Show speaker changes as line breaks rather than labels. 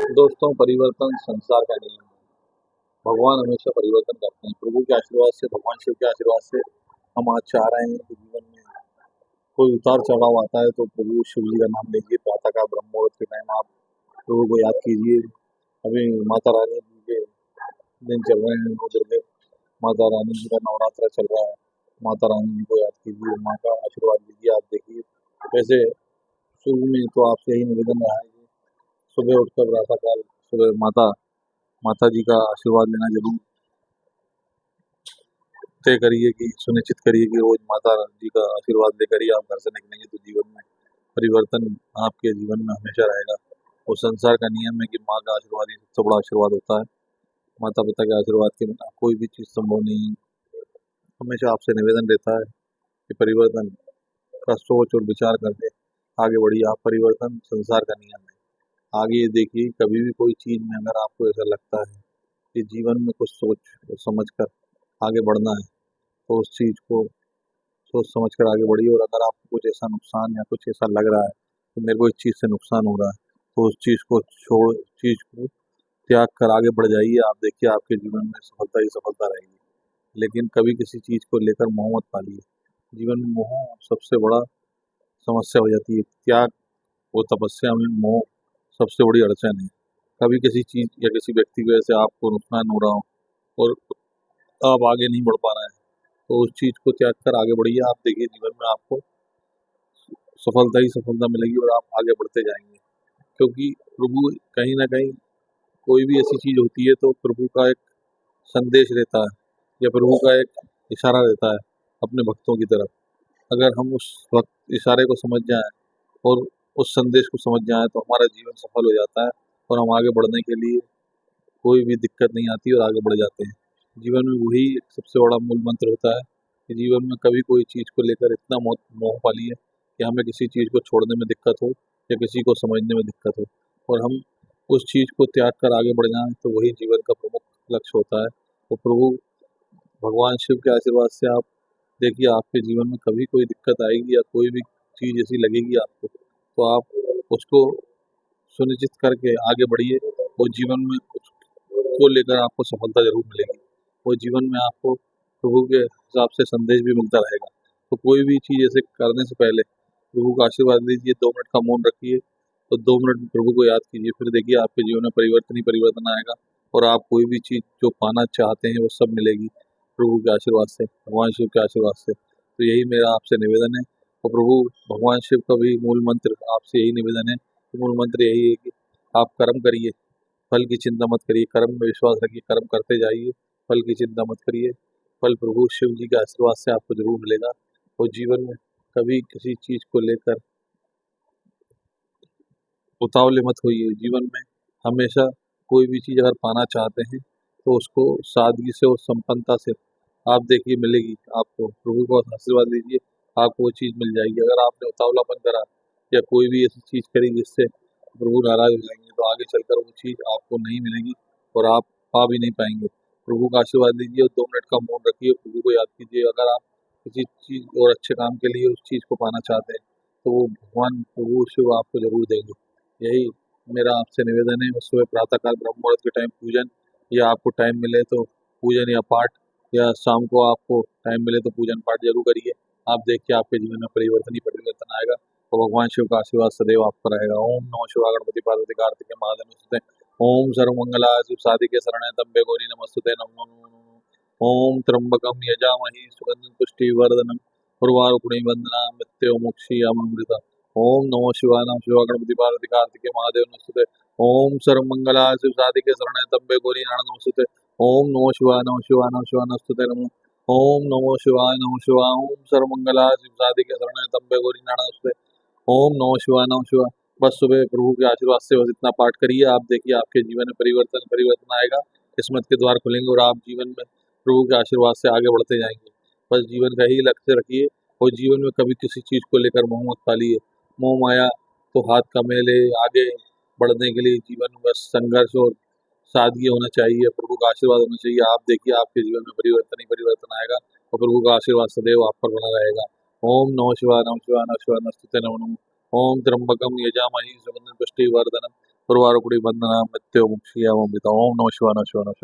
दोस्तों, परिवर्तन संसार का नियम है। भगवान हमेशा परिवर्तन करते हैं। प्रभु के आशीर्वाद से, भगवान शिव के आशीर्वाद से हम आज चाह रहे हैं कि जीवन में कोई उतार चढ़ाव आता है तो प्रभु शिव जी का नाम लीजिए। प्रातः का ब्रह्म मुहूर्त के टाइम आप प्रभु को याद कीजिए। अभी माता रानी जी के दिन चल रहे हैं, नौ दुर्गे माता रानी जी का नवरात्र चल रहा है। माता रानी जी को याद कीजिए, माँ का आशीर्वाद लीजिए। आप देखिए, वैसे शुरू में तो आपसे यही निवेदन रहा है कि सुबह उठकर प्रातः काल सुबह माता माता जी का आशीर्वाद लेना जरूर तय करिए, कि सुनिश्चित करिए कि रोज माता जी का आशीर्वाद लेकर ही आप घर से निकलेंगे तो जीवन में परिवर्तन आपके जीवन में हमेशा रहेगा। और संसार का नियम है कि माँ का आशीर्वाद ही सबसे बड़ा आशीर्वाद होता है। माता पिता के आशीर्वाद के बिना कोई भी चीज़ संभव नहीं है। हमेशा आपसे निवेदन रहता है कि परिवर्तन का सोच और विचार करके आगे बढ़िए। आप परिवर्तन संसार का नियम है। आगे ये देखिए, कभी भी कोई चीज़ में अगर आपको ऐसा लगता है कि जीवन में कुछ सोच और समझ कर आगे बढ़ना है तो उस चीज़ को सोच समझ कर आगे बढ़िए। और अगर आपको कुछ ऐसा नुकसान या कुछ ऐसा लग रहा है कि मेरे को इस चीज़ से नुकसान हो रहा है तो उस चीज़ को छोड़, चीज़ को त्याग कर आगे बढ़ जाइए। आप देखिए, आपके जीवन में सफलता ही सफलता रहेगी। लेकिन कभी किसी चीज़ को लेकर मोह मत पालिए। जीवन में मोह सबसे बड़ा समस्या हो जाती है। त्याग और तपस्या में मोह सबसे बड़ी अड़चन है। कभी किसी चीज़ या किसी व्यक्ति की वजह से आपको नुकसान हो रहा हो और आप आगे नहीं बढ़ पा रहे हैं तो उस चीज़ को त्याग कर आगे बढ़िए। आप देखिए, जीवन में आपको सफलता ही सफलता मिलेगी और आप आगे बढ़ते जाएंगे। क्योंकि प्रभु कहीं ना कहीं कोई भी ऐसी चीज़ होती है तो प्रभु का एक संदेश रहता है या प्रभु का एक इशारा रहता है अपने भक्तों की तरफ। अगर हम उस वक्त इशारे को समझ जाएं और उस संदेश को समझ जाएं तो हमारा जीवन सफल हो जाता है और हम आगे बढ़ने के लिए कोई भी दिक्कत नहीं आती और आगे बढ़ जाते हैं। जीवन में वही एक सबसे बड़ा मूल मंत्र होता है कि जीवन में कभी कोई चीज़ को लेकर इतना मोह मोह पालिए कि हमें किसी चीज़ को छोड़ने में दिक्कत हो या किसी को समझने में दिक्कत हो और हम उस चीज़ को त्याग कर आगे बढ़ जाएं तो वही जीवन का प्रमुख लक्ष्य होता है। तो प्रभु भगवान शिव के आशीर्वाद से आप देखिए, आपके जीवन में कभी कोई दिक्कत आएगी या कोई भी चीज़ ऐसी लगेगी आपको तो आप उसको सुनिश्चित करके आगे बढ़िए और जीवन में को लेकर आपको सफलता जरूर मिलेगी। और जीवन में आपको प्रभु के हिसाब से संदेश भी मिलता रहेगा। तो कोई भी चीज़ ऐसे करने से पहले प्रभु का आशीर्वाद लीजिए, 2 मिनट का मौन रखिए और 2 मिनट प्रभु को याद कीजिए। फिर देखिए, आपके जीवन में परिवर्तन ही परिवर्तन आएगा और आप कोई भी चीज़ जो पाना चाहते हैं वो सब मिलेगी प्रभु के आशीर्वाद से, भगवान शिव के आशीर्वाद से। तो यही मेरा आपसे निवेदन है। और प्रभु भगवान शिव का भी मूल मंत्र आपसे यही निवेदन है। मूल मंत्र यही है कि आप कर्म करिए, फल की चिंता मत करिए। कर्म में विश्वास रखिए, कर्म करते जाइए, फल की चिंता मत करिए। फल प्रभु शिव जी के आशीर्वाद से आपको जरूर मिलेगा। और जीवन में कभी किसी चीज को लेकर उतावले मत होइए। जीवन में हमेशा कोई भी चीज अगर पाना चाहते हैं तो उसको सादगी से और संपन्नता से आप देखिए मिलेगी आपको। प्रभु को आशीर्वाद लीजिए, आपको वो चीज मिल जाएगी। अगर आपने उतावलापन करा या कोई भी ऐसी चीज करी जिससे प्रभु नाराज हो जाएंगे तो आगे चलकर वो चीज आपको नहीं मिलेगी और आप पा भी नहीं पाएंगे। प्रभु का आशीर्वाद लीजिए और 2 मिनट का मौन रखिए, प्रभु को याद कीजिए। अगर आप किसी चीज और अच्छे काम के लिए उस चीज को पाना चाहते हैं तो वो भगवान प्रभु शिव आपको जरूर देंगे। यही मेरा आपसे निवेदन है। सुबह प्रातःकाल ब्रह्म मुहूर्त के टाइम पूजन, या आपको टाइम मिले तो पूजन या पाठ, या शाम को आपको टाइम मिले तो पूजन पाठ जरूर करिए। आप देखिए, आपके जीवन में परिवर्तन ही परिवर्तन आएगा और भगवान शिव का आशीर्वाद सदैव आप पर रहेगा। ओम नमः शिवाय, गणपति पार्वती कार्तिके महादेव नमस्ते। ओम सर्वमंगलाय शिव साधिके शरण्य त्र्यंबके गौरी नमस्ते। नमो नमो नमो। ओम त्र्यंबकम यजामहि सुगंधिं पुष्टिवर्धनम् उर्वारुकमिव बन्धनान् मृत्योर्मुक्षीयमामृता। ओम नमो शिवाय, नमः शिवाय, गणपति पार्वती कार्तिके महादेव नमस्ते। ओम सर्वमंगलाय शिव साधिके शरण्य त्र्यंबके गौरी नारायण नमस्ते। ओम नमो शिवाय, नमः शिवाय, नमः शिवाय नमस्ते नमो। ओम नमो शिवाय, नमः शिवाय। ओम सर्वमंगलाय शिव साधिके शरण्य त्र्यंबके गौरी नारायण नमस्ते। ओम नमो शिवाय, नमः शिवाय। बस सुबह प्रभु के आशीर्वाद से बस इतना पाठ करिए। आप देखिए, आपके जीवन में परिवर्तन परिवर्तन आएगा, किस्मत के द्वार खुलेंगे और आप जीवन में प्रभु के आशीर्वाद से आगे बढ़ते जाएंगे। बस जीवन का ही लक्ष्य रखिए और जीवन में कभी किसी चीज को लेकर मोह मत पालिए। मोह माया तो हाथ का मेल है। आगे बढ़ने के लिए जीवन में बस संघर्ष और सादगी होना चाहिए, प्रभु का आशीर्वाद होना चाहिए। आप देखिए, आपके जीवन में परिवर्तन ही परिवर्तन आएगा और प्रभु का आशीर्वाद सदैव आप पर बना रहेगा। ओम नमः शिवाय, नमः शिवाय, नमः शिवाय नमस्ते नमो नमः। ओम त्र्यंबकम यजामहि सुगंधिं पुष्टिवर्धनम् उर्वारुकुड़ी वंदना मृत्यो मुक्षीयमामृतम्। ओम नमः शिवाय नमः शिवाय नमः शिवाय।